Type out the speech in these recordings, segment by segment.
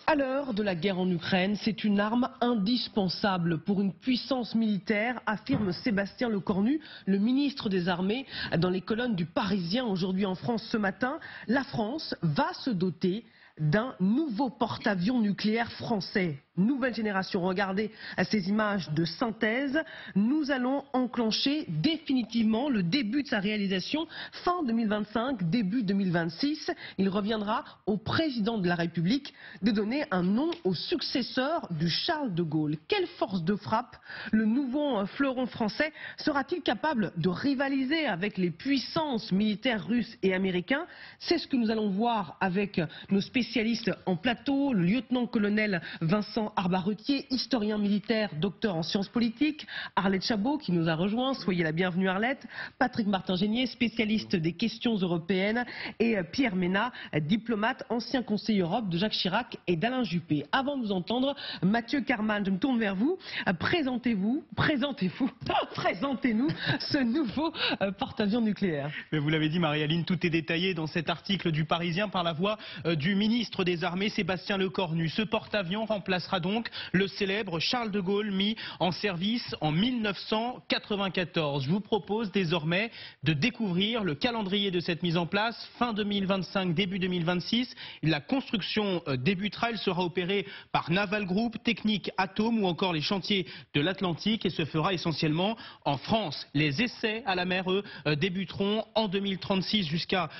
À l'heure de la guerre en Ukraine, c'est une arme indispensable pour une puissance militaire, affirme Sébastien Lecornu, le ministre des Armées, dans les colonnes du Parisien aujourd'hui en France ce matin. La France va se doter d'un nouveau porte-avions nucléaire français. Nouvelle génération, regardez ces images de synthèse. Nous allons enclencher définitivement le début de sa réalisation fin 2025, début 2026. Il reviendra au président de la République de donner un nom au successeur du Charles de Gaulle. Quelle force de frappe le nouveau fleuron français sera-t-il capable de rivaliser avec les puissances militaires russes et américains? C'est ce que nous allons voir avec nos spécialistes en plateau, le lieutenant-colonel Vincent Arbarutier, historien militaire, docteur en sciences politiques, Arlette Chabot qui nous a rejoint, soyez la bienvenue Arlette, Patrick Martin-Génier, spécialiste des questions européennes, et Pierre Ménat, diplomate, ancien conseiller Europe de Jacques Chirac et d'Alain Juppé. Avant de vous entendre, Mathieu Karman, je me tourne vers vous, présentez-nous ce nouveau porte-avions nucléaire. Mais vous l'avez dit Marie-Aline, tout est détaillé dans cet article du Parisien par la voix du ministre des Armées Sébastien Lecornu. Ce porte-avions remplacera donc le célèbre Charles de Gaulle mis en service en 1994. Je vous propose désormais de découvrir le calendrier de cette mise en place. Fin 2025, début 2026, la construction débutera. Elle sera opérée par Naval Group, Technip Atom ou encore les chantiers de l'Atlantique et se fera essentiellement en France. Les essais à la mer, eux, débuteront en 2036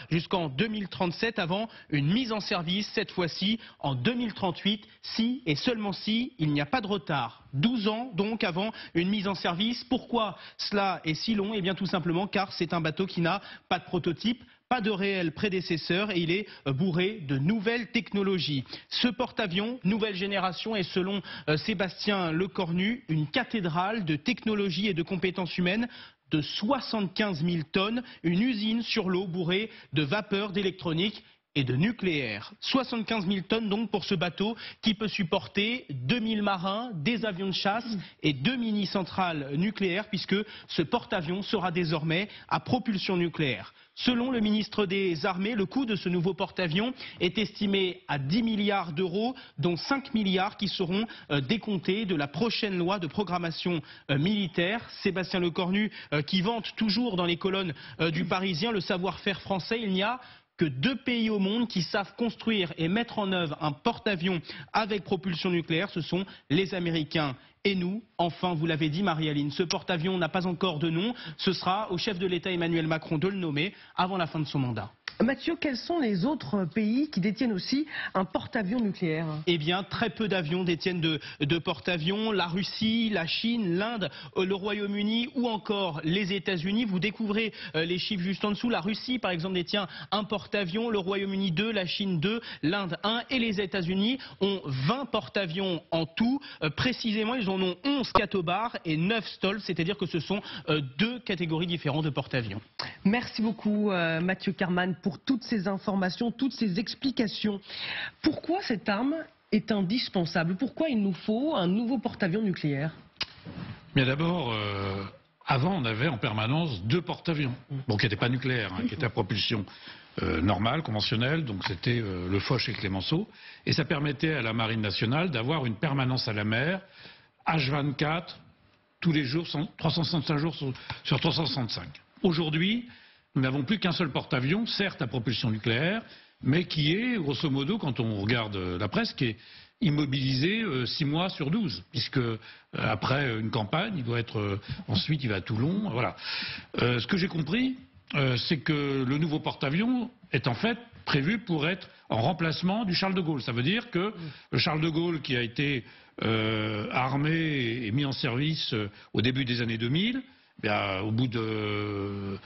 jusqu'en 2037 avant une mise en service, cette fois-ci en 2038, si et seulement si il n'y a pas de retard. 12 ans donc avant une mise en service. Pourquoi cela est si long? Eh bien tout simplement car c'est un bateau qui n'a pas de prototype, pas de réel prédécesseur et il est bourré de nouvelles technologies. Ce porte-avions, nouvelle génération, est selon Sébastien Lecornu une cathédrale de technologie et de compétences humaines de 75 000 tonnes, une usine sur l'eau bourrée de vapeur, d'électronique et de nucléaire. 75 000 tonnes donc pour ce bateau qui peut supporter 2000 marins, des avions de chasse et 2 mini-centrales nucléaires puisque ce porte-avions sera désormais à propulsion nucléaire. Selon le ministre des Armées, le coût de ce nouveau porte-avions est estimé à 10 milliards d'euros, dont 5 milliards qui seront décomptés de la prochaine loi de programmation militaire. Sébastien Lecornu qui vante toujours dans les colonnes du Parisien le savoir-faire français. Il n'y a que 2 pays au monde qui savent construire et mettre en œuvre un porte-avions avec propulsion nucléaire, ce sont les Américains et nous. Enfin, vous l'avez dit Marie-Aline, ce porte-avions n'a pas encore de nom, ce sera au chef de l'État Emmanuel Macron de le nommer avant la fin de son mandat. Mathieu, quels sont les autres pays qui détiennent aussi un porte-avions nucléaire? Eh bien, très peu d'avions détiennent de porte-avions. La Russie, la Chine, l'Inde, le Royaume-Uni ou encore les États-Unis. Vous découvrez les chiffres juste en dessous. La Russie, par exemple, détient un porte-avions, le Royaume-Uni 2, la Chine 2, l'Inde 1 et les États-Unis ont 20 porte-avions en tout. Précisément, ils en ont 11 Catobar et 9 Stolz, c'est-à-dire que ce sont 2 catégories différentes de porte-avions. Merci beaucoup Mathieu Karman pour toutes ces informations, toutes ces explications. Pourquoi cette arme est indispensable? Pourquoi il nous faut un nouveau porte-avions nucléaire? Bien d'abord, avant on avait en permanence 2 porte-avions, bon, qui n'étaient pas nucléaires, qui étaient à propulsion normale, conventionnelle, donc c'était le Foch et Clémenceau, et ça permettait à la Marine nationale d'avoir une permanence à la mer, H24, tous les jours, 365 jours sur 365. Aujourd'hui, nous n'avons plus qu'un seul porte-avions, certes à propulsion nucléaire, mais qui est, grosso modo, quand on regarde la presse, qui est immobilisé 6 mois sur 12, puisque après une campagne, il doit être ensuite il va à Toulon, voilà. Ce que j'ai compris, c'est que le nouveau porte-avions est en fait prévu pour être en remplacement du Charles de Gaulle. Ça veut dire que le Charles de Gaulle qui a été armé et mis en service au début des années 2000, bien, au bout de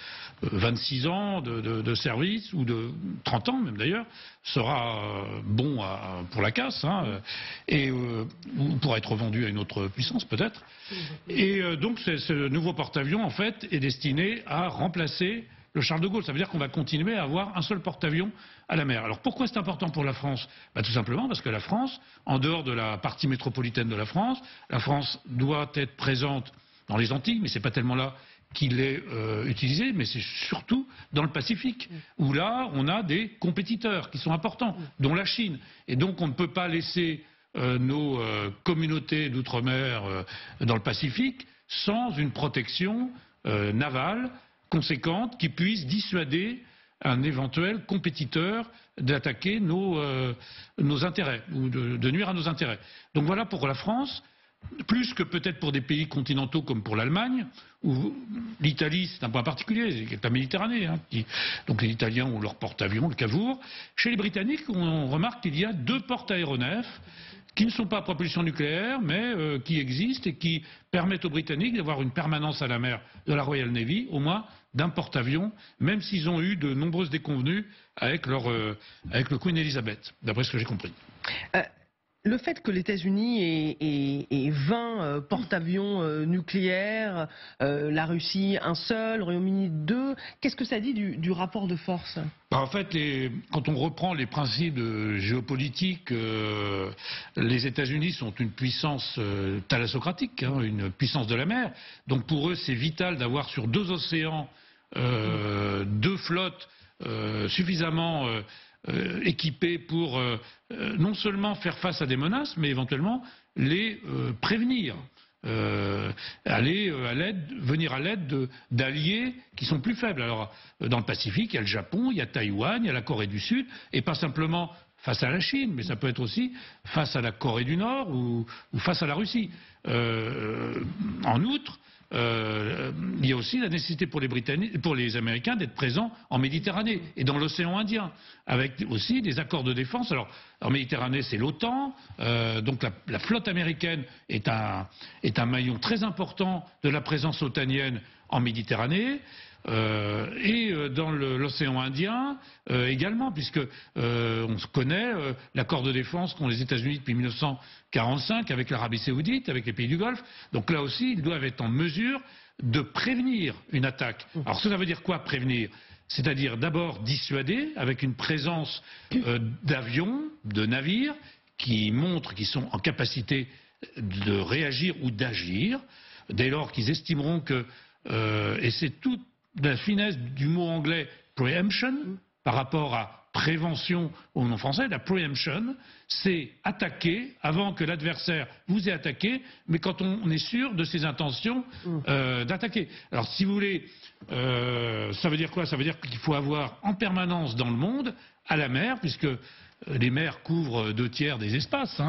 26 ans de service, ou de 30 ans même d'ailleurs, sera bon pour la casse, et pourra être vendu à une autre puissance peut-être. Et donc ce nouveau porte-avions en fait est destiné à remplacer le Charles de Gaulle. Ça veut dire qu'on va continuer à avoir un seul porte-avions à la mer. Alors pourquoi c'est important pour la France? Tout simplement parce que la France, en dehors de la partie métropolitaine de la France doit être présente dans les Antilles, mais c'est pas tellement là qu'il est utilisé, mais c'est surtout dans le Pacifique, où là, on a des compétiteurs qui sont importants, dont la Chine. Et donc, on ne peut pas laisser nos communautés d'outre-mer dans le Pacifique sans une protection navale conséquente qui puisse dissuader un éventuel compétiteur d'attaquer nos intérêts ou de nuire à nos intérêts. Donc voilà pour la France. Plus que peut-être pour des pays continentaux comme pour l'Allemagne, où l'Italie, c'est un point particulier, c'est la Méditerranée. Donc les Italiens ont leur porte-avions, le Cavour. Chez les Britanniques, on remarque qu'il y a 2 porte-aéronefs qui ne sont pas à propulsion nucléaire, mais qui existent et qui permettent aux Britanniques d'avoir une permanence à la mer de la Royal Navy, au moins d'un porte-avions, même s'ils ont eu de nombreuses déconvenues avec le Queen Elizabeth, d'après ce que j'ai compris. Le fait que les États-Unis aient 20 porte-avions nucléaires, la Russie un seul, le Royaume-Uni 2, qu'est-ce que ça dit du rapport de force? En fait, quand on reprend les principes géopolitiques, les États-Unis sont une puissance thalassocratique, une puissance de la mer. Donc pour eux, c'est vital d'avoir sur 2 océans 2 flottes suffisamment équipés pour non seulement faire face à des menaces, mais éventuellement les prévenir. Venir à l'aide d'alliés qui sont plus faibles. Alors, dans le Pacifique, il y a le Japon, il y a Taïwan, il y a la Corée du Sud, et pas simplement face à la Chine, mais ça peut être aussi face à la Corée du Nord ou face à la Russie. En outre, il y a aussi la nécessité pour les Américains d'être présents en Méditerranée et dans l'océan Indien, avec aussi des accords de défense. Alors en Méditerranée, c'est l'OTAN, donc la flotte américaine est un maillon très important de la présence otanienne en Méditerranée. Et dans l'océan Indien également, puisque on connaît l'accord de défense qu'ont les États-Unis depuis 1945 avec l'Arabie Saoudite, avec les pays du Golfe. Donc là aussi, ils doivent être en mesure de prévenir une attaque. Alors ça veut dire quoi, prévenir? C'est-à-dire d'abord dissuader avec une présence d'avions, de navires qui montrent qu'ils sont en capacité de réagir ou d'agir, dès lors qu'ils estimeront que, et c'est toute la finesse du mot anglais preemption par rapport à prévention au nom français, la preemption, c'est attaquer avant que l'adversaire vous ait attaqué, mais quand on est sûr de ses intentions d'attaquer. Alors si vous voulez, ça veut dire quoi? Ça veut dire qu'il faut avoir en permanence dans le monde, à la mer, puisque les mers couvrent 2/3 des espaces,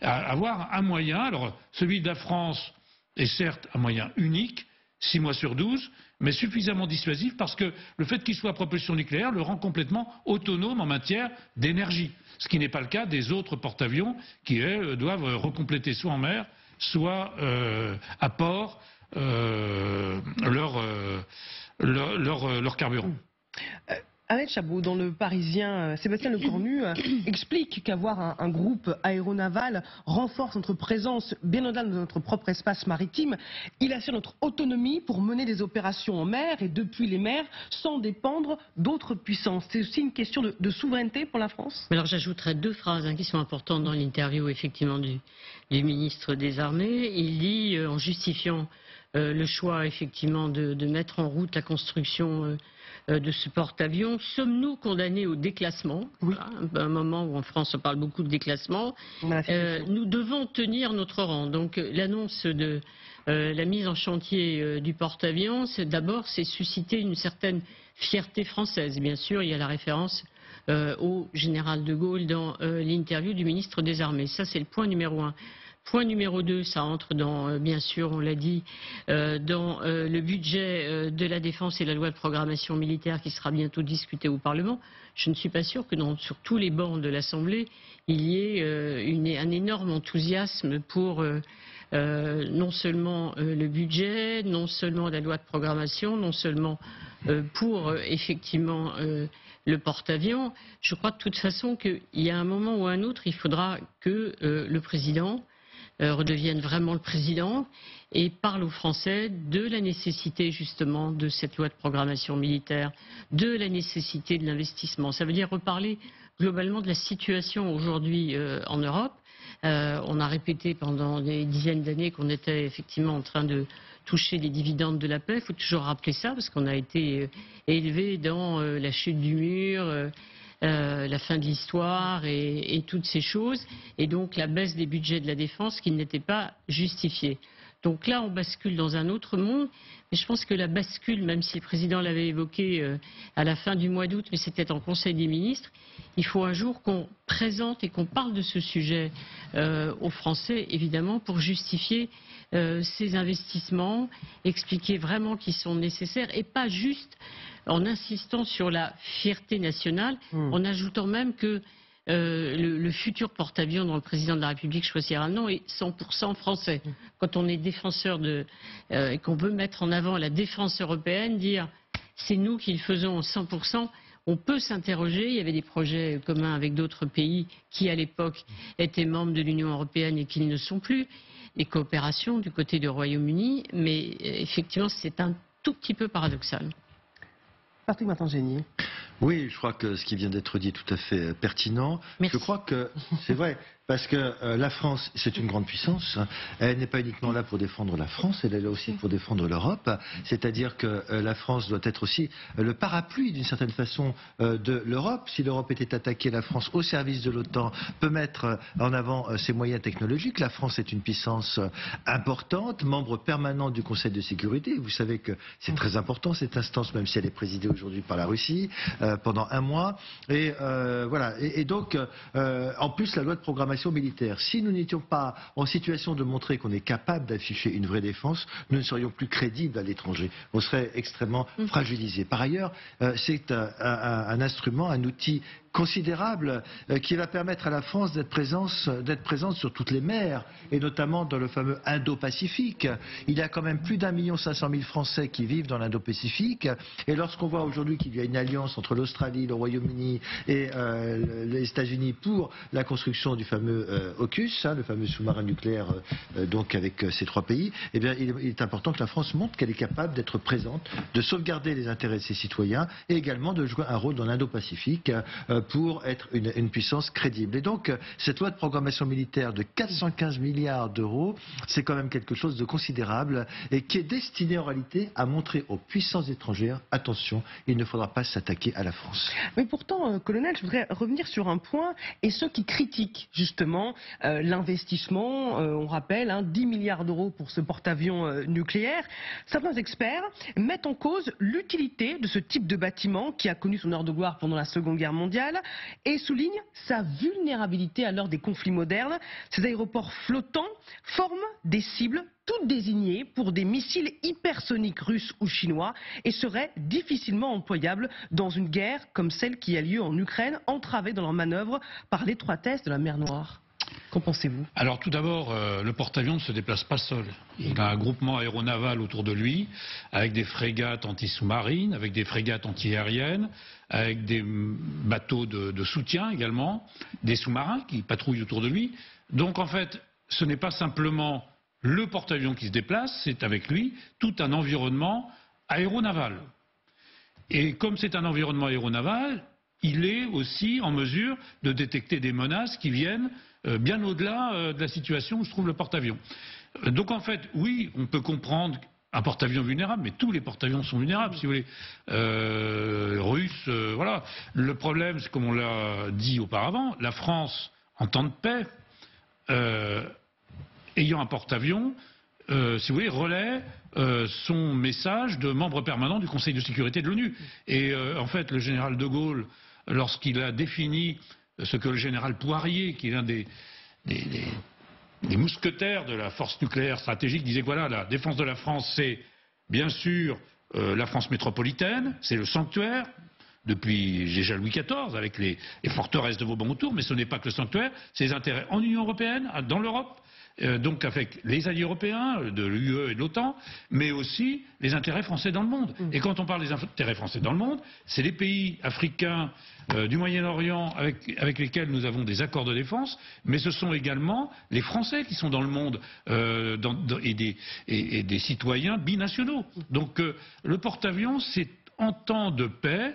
avoir un moyen. Alors celui de la France est certes un moyen unique, 6 mois sur 12, mais suffisamment dissuasif parce que le fait qu'il soit à propulsion nucléaire le rend complètement autonome en matière d'énergie. Ce qui n'est pas le cas des autres porte-avions qui, eux, doivent recompléter soit en mer, soit à port leur carburant. Ahmed Chabot, dans le Parisien, Sébastien Lecornu explique qu'avoir un groupe aéronaval renforce notre présence bien au-delà de notre propre espace maritime. Il assure notre autonomie pour mener des opérations en mer et depuis les mers sans dépendre d'autres puissances. C'est aussi une question de souveraineté pour la France? Alors j'ajouterais 2 phrases qui sont importantes dans l'interview effectivement du ministre des Armées. Il dit, en justifiant le choix effectivement de mettre en route la construction de ce porte-avions, sommes-nous condamnés au déclassement? Oui. Voilà, un moment où en France on parle beaucoup de déclassement. Nous devons tenir notre rang. Donc l'annonce de la mise en chantier du porte-avions, c'est susciter une certaine fierté française. Bien sûr, il y a la référence au général de Gaulle dans l'interview du ministre des Armées. Ça, c'est le point numéro 1. Point numéro 2, ça entre dans, bien sûr, on l'a dit, dans le budget de la défense et la loi de programmation militaire qui sera bientôt discutée au Parlement. Je ne suis pas sûr que sur tous les bancs de l'Assemblée, il y ait un énorme enthousiasme pour non seulement le budget, non seulement la loi de programmation, non seulement pour effectivement le porte-avions. Je crois de toute façon qu'il y a un moment ou un autre, il faudra que le président redevienne vraiment le président et parle aux Français de la nécessité justement de cette loi de programmation militaire, de la nécessité de l'investissement. Ça veut dire reparler globalement de la situation aujourd'hui en Europe. On a répété pendant des dizaines d'années qu'on était effectivement en train de toucher les dividendes de la paix. Il faut toujours rappeler ça, parce qu'on a été élevé dans la chute du mur, la fin de l'histoire et toutes ces choses, et donc la baisse des budgets de la défense qui n'était pas justifiée. Donc là, on bascule dans un autre monde, mais je pense que la bascule, même si le président l'avait évoqué à la fin du mois d'août, mais c'était en Conseil des ministres, il faut un jour qu'on présente et qu'on parle de ce sujet aux Français, évidemment, pour justifier ces investissements, expliquer vraiment qu'ils sont nécessaires, et pas juste en insistant sur la fierté nationale, en ajoutant même que le futur porte-avions dont le président de la République choisira le nom est 100% français. Quand on est défenseur et qu'on veut mettre en avant la défense européenne, dire c'est nous qui le faisons en 100%, on peut s'interroger. Il y avait des projets communs avec d'autres pays qui à l'époque étaient membres de l'Union européenne et qui ne le sont plus, des coopérations du côté du Royaume-Uni, mais effectivement c'est un tout petit peu paradoxal. Patrick Martin-Génier. Oui, je crois que ce qui vient d'être dit est tout à fait pertinent. Merci. Je crois que c'est vrai, parce que la France, c'est une grande puissance. Elle n'est pas uniquement là pour défendre la France, elle est là aussi pour défendre l'Europe. C'est-à-dire que la France doit être aussi le parapluie, d'une certaine façon, de l'Europe. Si l'Europe était attaquée, la France, au service de l'OTAN, peut mettre en avant ses moyens technologiques. La France est une puissance importante, membre permanent du Conseil de sécurité. Vous savez que c'est très important, cette instance, même si elle est présidée aujourd'hui par la Russie, pendant un mois. Et voilà. Et donc, en plus, la loi de programmation militaire. Si nous n'étions pas en situation de montrer qu'on est capable d'afficher une vraie défense, nous ne serions plus crédibles à l'étranger. On serait extrêmement fragilisés. Par ailleurs, c'est un instrument, un outil considérable qui va permettre à la France d'être présente sur toutes les mers, et notamment dans le fameux Indo-Pacifique. Il y a quand même plus d'1,5 million Français qui vivent dans l'Indo-Pacifique, et lorsqu'on voit aujourd'hui qu'il y a une alliance entre l'Australie, le Royaume-Uni et les États-Unis pour la construction du fameux AUKUS, le fameux sous-marin nucléaire, donc avec ces trois pays, eh bien, il est important que la France montre qu'elle est capable d'être présente, de sauvegarder les intérêts de ses citoyens, et également de jouer un rôle dans l'Indo-Pacifique pour être une puissance crédible. Et donc, cette loi de programmation militaire de 415 milliards d'euros, c'est quand même quelque chose de considérable et qui est destiné en réalité à montrer aux puissances étrangères, attention, il ne faudra pas s'attaquer à la France. Mais pourtant, colonel, je voudrais revenir sur un point, et ceux qui critiquent justement l'investissement, on rappelle, 10 milliards d'euros pour ce porte-avions nucléaire, certains experts mettent en cause l'utilité de ce type de bâtiment qui a connu son heure de gloire pendant la Seconde Guerre mondiale, et souligne sa vulnérabilité à l'heure des conflits modernes. Ces aéroports flottants forment des cibles toutes désignées pour des missiles hypersoniques russes ou chinois et seraient difficilement employables dans une guerre comme celle qui a lieu en Ukraine, entravée dans leurs manœuvres par l'étroitesse de la mer Noire. Qu'en pensez-vous? Alors tout d'abord, le porte-avions ne se déplace pas seul. Il a un groupement aéronaval autour de lui, avec des frégates anti-sous-marines, avec des frégates anti-aériennes, avec des bateaux de soutien également, des sous-marins qui patrouillent autour de lui. Donc en fait, ce n'est pas simplement le porte-avions qui se déplace, c'est avec lui tout un environnement aéronaval. Et comme c'est un environnement aéronaval, il est aussi en mesure de détecter des menaces qui viennent bien au-delà de la situation où se trouve le porte-avions. Donc en fait, oui, on peut comprendre un porte-avions vulnérable, mais tous les porte-avions sont vulnérables, si vous voulez. Russes, voilà. Le problème, c'est comme on l'a dit auparavant, la France, en temps de paix, ayant un porte-avions, si vous voulez, relaie son message de membre permanent du Conseil de sécurité de l'ONU. Et en fait, le général de Gaulle, lorsqu'il a défini ce que le général Poirier, qui est l'un des mousquetaires de la force nucléaire stratégique, disait que voilà, la défense de la France, c'est bien sûr la France métropolitaine, c'est le sanctuaire, depuis déjà Louis XIV, avec les forteresses de Vauban-Autour, mais ce n'est pas que le sanctuaire, c'est les intérêts en Union européenne, dans l'Europe, donc avec les alliés européens de l'UE et de l'OTAN, mais aussi les intérêts français dans le monde. Et quand on parle des intérêts français dans le monde, c'est les pays africains du Moyen-Orient avec lesquels nous avons des accords de défense, mais ce sont également les Français qui sont dans le monde et des citoyens binationaux. Donc le porte-avions, c'est en temps de paix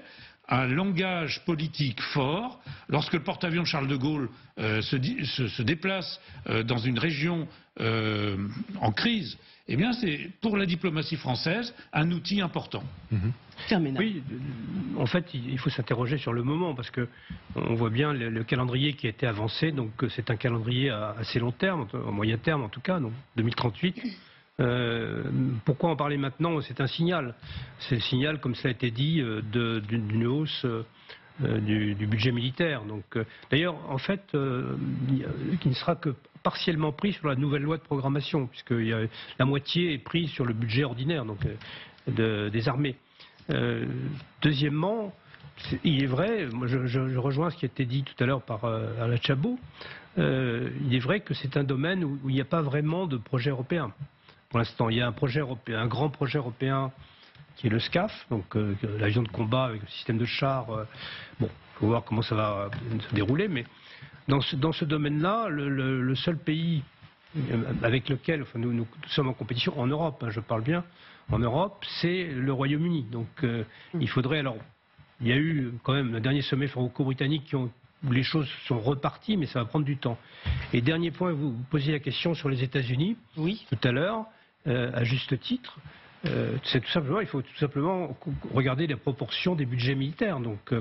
un langage politique fort. Lorsque le porte-avions Charles de Gaulle se déplace dans une région en crise, eh bien c'est pour la diplomatie française un outil important. Oui, en fait, il faut s'interroger sur le moment parce que on voit bien le calendrier qui a été avancé, donc c'est un calendrier à assez long terme, à moyen terme en tout cas, donc 2038. Pourquoi en parler maintenant? C'est un signal. C'est le signal, comme cela a été dit, d'une hausse du budget militaire. D'ailleurs, en fait, qui ne sera que partiellement pris sur la nouvelle loi de programmation, puisque la moitié est prise sur le budget ordinaire des armées. Deuxièmement, il est vrai, moi je rejoins ce qui a été dit tout à l'heure par Alain Chabot, il est vrai que c'est un domaine où il n'y a pas vraiment de projet européen. Pour l'instant, il y a un projet européen, un grand projet européen qui est le SCAF, donc l'avion de combat avec le système de chars. Bon, il faut voir comment ça va se dérouler, mais dans ce domaine-là, le seul pays avec lequel nous sommes en compétition en Europe, je parle bien, en Europe, c'est le Royaume-Uni. Donc il faudrait alors, il y a eu quand même le dernier sommet franco-britannique où les choses sont reparties, mais ça va prendre du temps. Et dernier point, vous posiez la question sur les États-Unis tout à l'heure, à juste titre. C'est tout simplement, il faut tout simplement regarder les proportions des budgets militaires. Donc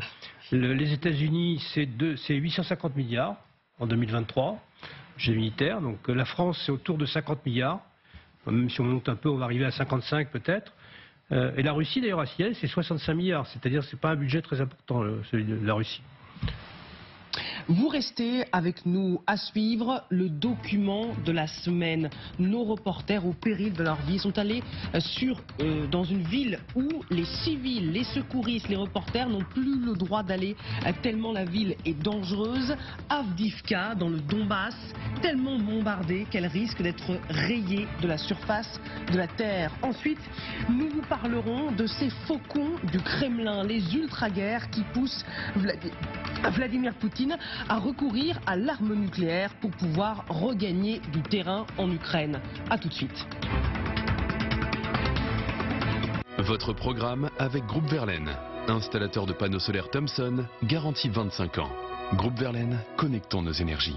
les États-Unis, c'est 850 milliards en 2023, budget militaire. Donc la France, c'est autour de 50 milliards. Même si on monte un peu, on va arriver à 55 peut-être. Et la Russie, d'ailleurs, à Ciel, c'est 65 milliards. C'est-à-dire que ce n'est pas un budget très important, celui de la Russie. Vous restez avec nous à suivre le document de la semaine. Nos reporters, au péril de leur vie, sont allés dans une ville où les civils, les secouristes, les reporters n'ont plus le droit d'aller tellement la ville est dangereuse. Avdiivka, dans le Donbass, tellement bombardée qu'elle risque d'être rayée de la surface de la Terre. Ensuite, nous vous parlerons de ces faucons du Kremlin, les ultra-guerres qui poussent Vladimir Poutine à recourir à l'arme nucléaire pour pouvoir regagner du terrain en Ukraine. A tout de suite. Votre programme avec Groupe Verlaine, installateur de panneaux solaires Thomson, garantie 25 ans. Groupe Verlaine, connectons nos énergies.